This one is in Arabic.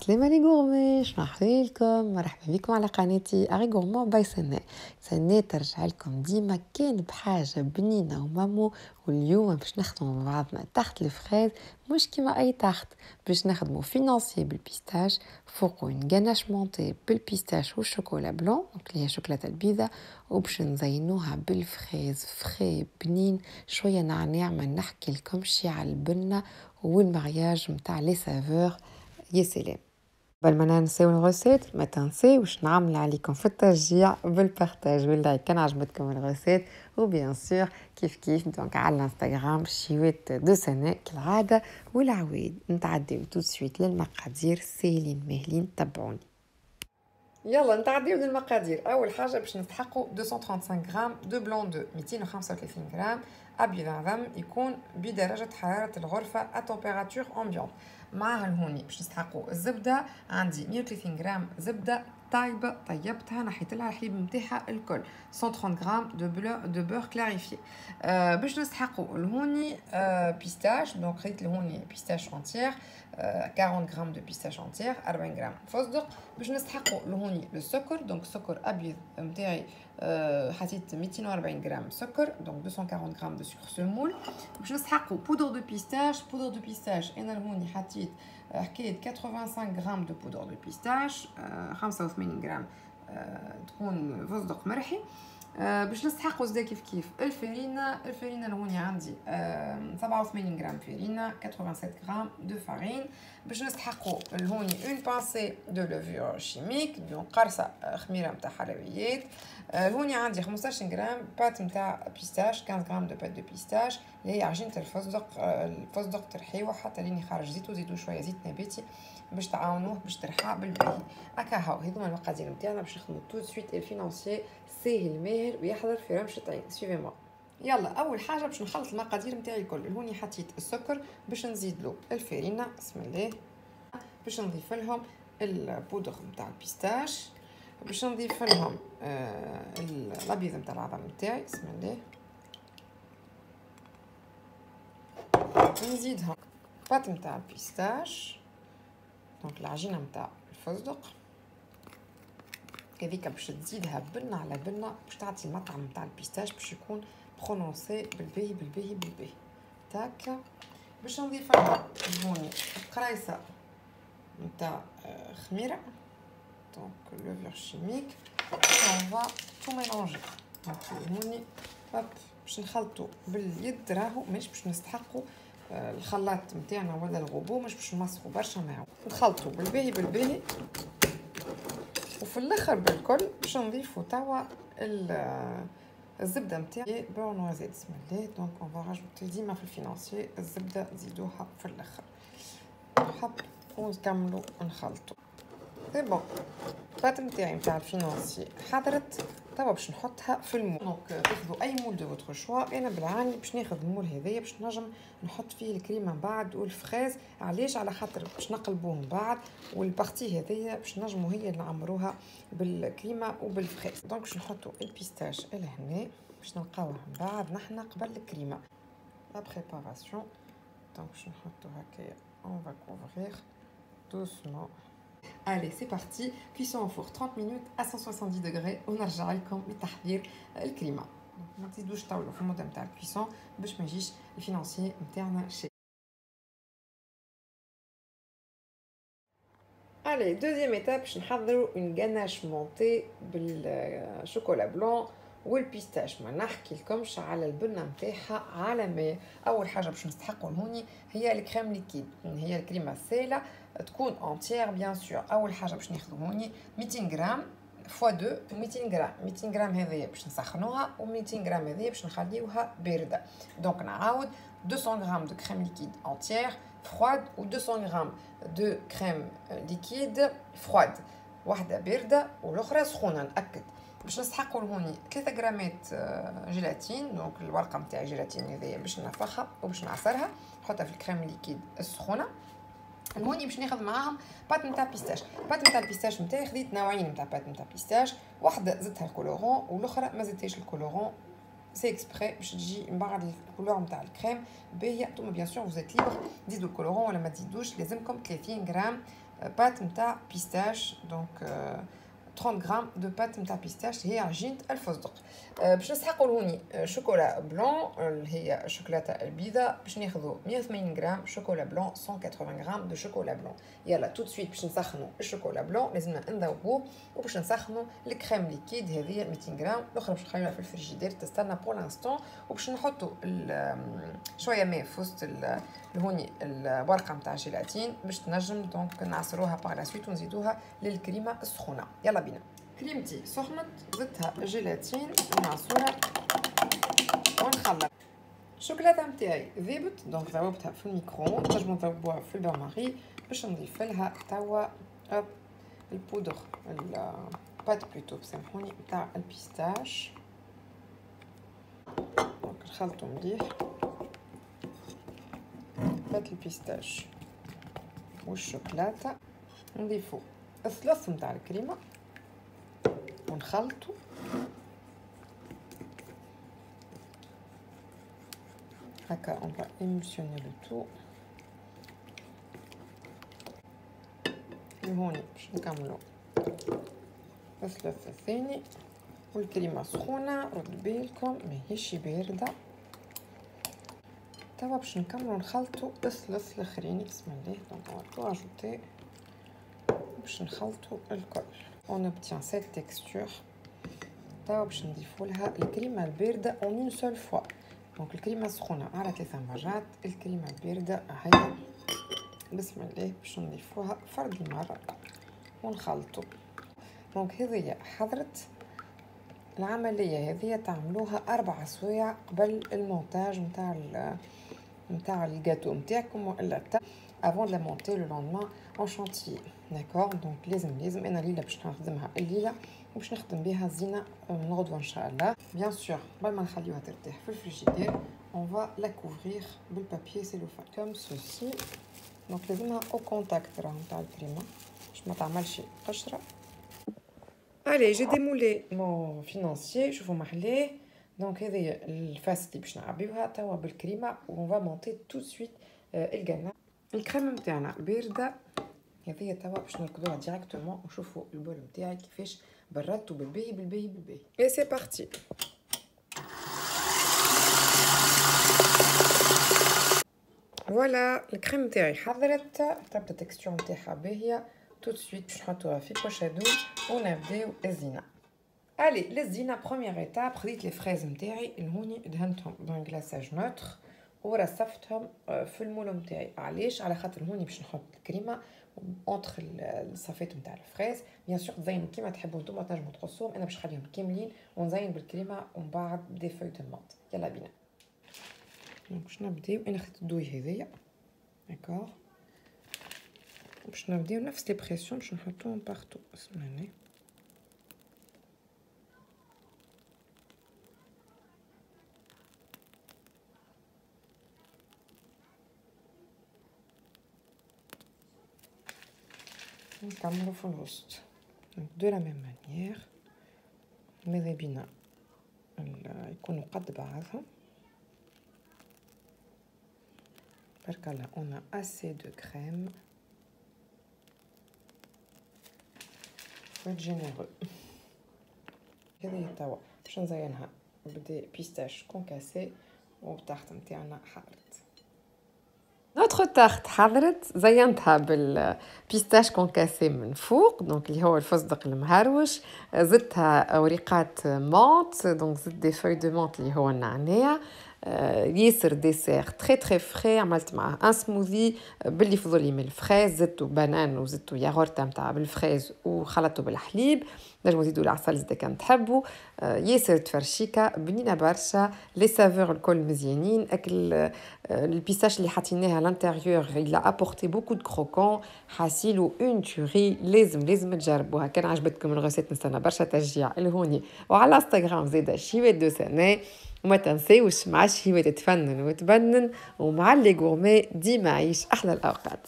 سلام علي غورمي، شنو احوالكم؟ مرحبا بكم على قناتي اغي غورمون باي سناء. سناء ترجع لكم ديما كان بحاجه بنينه ومامو. واليوم باش نخدموا مع بعضنا تحت الفخاز، مش كيما اي تحت. باش نخدموا فينانسي بالبيستاش، فوقو اون غاناش مونتي بالبيستاش والشوكولا بلون اللي هي شوكولاته البيضه، وباش نزينوها بالفخاز فخي بنين شويه نعناع. ما نحكي لكمش على البنه والمغياج متاع لي سافور. يا سلام. قبل ما ننساو الغوسيت ما تنساوش نعمل عليكم في التشجيع بالبارتاج واللايك كان عجبتكم الغوسيت، وبيان سور كيف دونك على الانستغرام شيوات دو سناء كالعاده. والعويد نتعديو تو سويت للمقادير ساهلين ماهلين، تبعوني. يلا نتعديو للمقادير. اول حاجه باش نستحقوا 235 غرام دو بلون دو، 235 غرام ابي ذم يكون بدرجه حراره الغرفه ا تمبيراتور امبيونت. معاها الهوني باش نستحقوا الزبده، عندي 130 غرام زبده طيبه طيبتها نحيت لها الحليب نتاعها الكل، 130 غرام دو بور كلاريفي. باش نستحقوا الهوني بيستاش، دونك خديت الهوني بيستاش انتيير 40 غرام دو بيستاش انتيير، 40 غرام فستق. باش نستحقوا الهوني السكر، دونك سكر ابيض نتاعي حطيت 240 غرام سكر، دونك 240 غرام دو سكر سمول. باش نستحقوا بودر دو بيستاش انا الهوني حطيت حكايه 85 غرام دو بودر دو بيستاش، 85 غرام تكون فستق مرحي. باش نستحقوا زدا كيف الفرينه الهوني عندي 87 غرام فرينه، 87 غرام دو فارين. باش نستحقوا الهوني اون بانسي دو لوفور شيميك، دونك قرصه خميره نتاع حلويات. الهوني عندي 15 غرام بات نتاع بيستاش، 15 غرام دو بات دو بيستاش اللي هي عجينه الفستق ترحيوه حتى لين يخرج زيتو شويه زيت نباتي باش تعاونوه باش ترحى بالباهي. هكا هاو هذوما المقادير نتاعنا باش نخدموا تو سويت الفينانسيي ساهل ماهر ويحضر في رمشة عين. سيفي موا. يلا اول حاجه باش نخلط المقادير نتاعي الكل. الهوني حطيت السكر، باش نزيد له الفرينه بسم الله، باش نضيف لهم البودر نتاع البيستاش، باش نضيف لهم الابيض نتاع العظم نتاعي بسم الله، نزيدهم بات نتاع البيستاش، دونك العجينه نتاع الفستق هذيك باش تزيدها بنه على بنه باش تعطي المطعم نتاع البيستاش باش يكون برونونسي بالباهي تاك. باش نضيف لها هوني قرايصه نتاع خميره، دونك لوفور شيميك، اون فا تو ميلونجي. هوني هوب باش نخلطو باليد، راهو مش باش نستحقوا الخلاط نتاعنا ولا الغوبو، مش باش نمسخوا برشا معاه، نخلطو بالباهي وفي الاخر بالكل باش نضيفوا توا الزبده نتاعي بور نوازيت بسم الله. دونك اون فا راجوتي ديما في الفينانسيي الزبده نزيدوها في الاخر، نحط ونكملوا نخلطوا. سي بون البات نتاعي نتاع الفينانسيي حضرت، توا باش نحطها في المول. دونك تاخذوا اي مول دو فوتر شوا، انا بالعاني باش ناخذ المول هذايا باش نجم نحط فيه الكريمه من بعد والفخاز. علاش؟ على خاطر باش نقلبوه من بعد، والبارتي هذيا باش نجموا هي نعمروها بالكريمه وبالفخاز. دونك باش نحطوا البيستاش لهنا باش نلقاوه من بعد نحنا قبل الكريمه لا بريباراسيون. دونك باش نحطوا هكايا اون فا كوفرير دوسمون. Allez, c'est parti. Cuisson au four 30 minutes à 170 degrés. ونرجع لكم لتحضير الكريمه. ما تزيدوش طولوا في المده نتاع الكويسون باش ما يجيش الفينانسيي نتاعنا شي. Allez, deuxième étape باش نحضروا une ganache montée بالشوكولا بلون والبيستاش. ما نحكي لكمش على البنه نتاعها عالميه. اول حاجه باش نستحقوا هوني هي الكريم ليكيد، هي الكريمه السائله تكون انتيير بيان سور. اول حاجه باش ناخذ هوني 200 غرام فوا 2 200 غرام، 200 غرام هذيا باش نسخنوها و200 غرام هذيا باش نخليوها بارده. دونك نعاود 200 غرام دو كريم ليكيد انتيير فرويد و 200 غرام دو كريم ليكيد فرويد، واحده بارده والاخرى سخونه. ناكد باش نسحقوا هوني 3 غرامات جيلاتين، دونك الورقه نتاع جيلاتين هذيا باش نفخها وباش نعصرها نحطها في الكريم ليكيد السخونه. هوني باش ناخذ معاهم بات نتاع بيستاش. بات نتاع البيستاش نتاعي خديت نوعين نتاع بات نتاع بيستاش، واحده زدتها الكولورون والاخرى ما زدتهاش الكولورون، سي اكسبري باش تجي من بعد الكولور نتاع الكريم باهيه. نتوما بيان سور فوزيت ليبر تزيدوا الكولورون ولا ما تزيدوش، لازمكم 30 غرام بات نتاع بيستاش دونك 30 غرام دو بات نتاع بيستاش هي عجينه الفستق. باش نسحقوا لهوني شوكولا بلون اللي هي الشوكولاته البيضاء. باش ناخذوا 180 غرام شوكولا بلون 180 غرام دو شوكولا بلون. يلا تو سويت باش نسخنوا الشوكولا بلون لازمنا نذوبوه وباش نسخنوا الكريم ليكيد هذه 200 غرام الاخرى باش نخليوها في الفريجيدير تستنى بور لانستون. وباش نحطوا شويه ماء في وسط لهوني الورقه نتاع جيلاتين باش تنجم دونك نعصروها باغ لا سويت ونزيدوها للكريمه السخونه. يلا بينا. كريمتي سخنت زدتها الجيلاتين ونعصرها ونخلط. الشوكولاته نتاعي ذابت دونك ذوبتها في الميكرو. تنجموا تذوبوها في البان ماري. باش نضيف لها توا البودر البات بلوتو سامحوني نتاع البيستاش. دونك نخلطو مليح بات البيستاش والشوكولاته. نضيفو الثلث نتاع الكريمه ونخلطو هكا. on va émulsionner le tout. هوني باش نكملو الثلث الثاني والكريمه سخونه. رد بالكم ماهيش بارده. توا باش نكملو نخلطو الثلث الاخرين. بسم الله. دونك on va ajouter باش نخلطو الكل. on obtient cette texture. توا باش نضيفو لها الكريمه البارده en une seule fois. دونك الكريمه السخونه على 3 مرات، الكريمه البارده هيا بسم الله باش نضيفوها فرد المره ونخلطو. دونك هذه حضرت العمليه هذه تعملوها 4 سوايع قبل المونتاج نتاع الجاتو نتاعكم والا avant de la monter le lendemain en chantier. d'accord. donc لازم انا ليله باش نخدمها الليله وباش نخدم بها الزينه من غدوه ان شاء الله. bien sûr قبل ما نخليوها ترتاح في الفريجيدير on va la couvrir بالبابيي سيلوفان comme ceci. donc لازمها au contact راهو نتاع الكريمه باش ما تعملش قشره. allez j'ai démoulé mon financier. شوفوا محلاه. دونك هذه الفاس اللي باش نعبيوها توا بالكريمه و on va monter tout de suite القناع. الكريمه نتاعنا بارده هذه توا باش نركضوها ديريكتومون ونشوفوا البول نتاعي كيفاش بردتو بالباهي. اي سي بارتي. فوالا الكريم نتاعي حضرت تبدا التكستور نتاعها باهيه. تو سويت باش نحطوها في بوشادو ونبداو الزينه. الي للزينه بروميير ايتاب خديت لي فريز نتاعي لهوني دهنتهم دون غلاساج نوتر ورصفتهم في المول نتاعي. علاش؟ على خاطر هوني باش نحط الكريمه اونتر الصفيت نتاع الفريز. بيان سور تزينوا كيما تحبوا نتوما تنجموا تقصوهم. انا باش نخليهم كاملين ونزين بالكريمه ومن بعد دي فوي دو مونت. يلا بينا. باش نبداو. انا خديت الدوي هذيا داكور باش نبداو نفس لي بريسيون باش نحطوهم بارتو. اسمعني نكملو في الوسط دو لا ميم مانيير. ماذا بينا يكونوا قد بعضهم. برك الله on a assez de crème. faut être généreux. هذه توا باش نزينها بدي بيستاش كونكاسي وتحت نتاعنا حارت. نوتر تارت حضرت زينتها بالبيستاش كونكاسي من فوق دونك اللي هو الفستق المهروش. زدتها وريقات مونت دونك زدت دي فوي دو مونت اللي هو النعناع. ياسر ديسير تري فري. عملت معاه ان سموذي باللي فضلي من الفريز. زدتو بانان وزدتو ياغورت نتاع بالفريز وخلطته بالحليب. نجمو نزيدو العسل اذا كان تحبوا. ياسر تفرشيكه بنينه برشا. لي سافور الكل مزيانين. اكل البيستاش اللي حطيناها لانتيريور il a apporté beaucoup de croquants. حاسيلو اون توري. لازم تجربوها. كان عجبتكم الغوسيت نستنى برشا تشجيع الهوني وعلى انستغرام زيدا شيوات دو سنه. وما تنسيوش مع الشهوات تفنن وتبنن ومع اللي غورمي ديما عيش احلى الاوقات.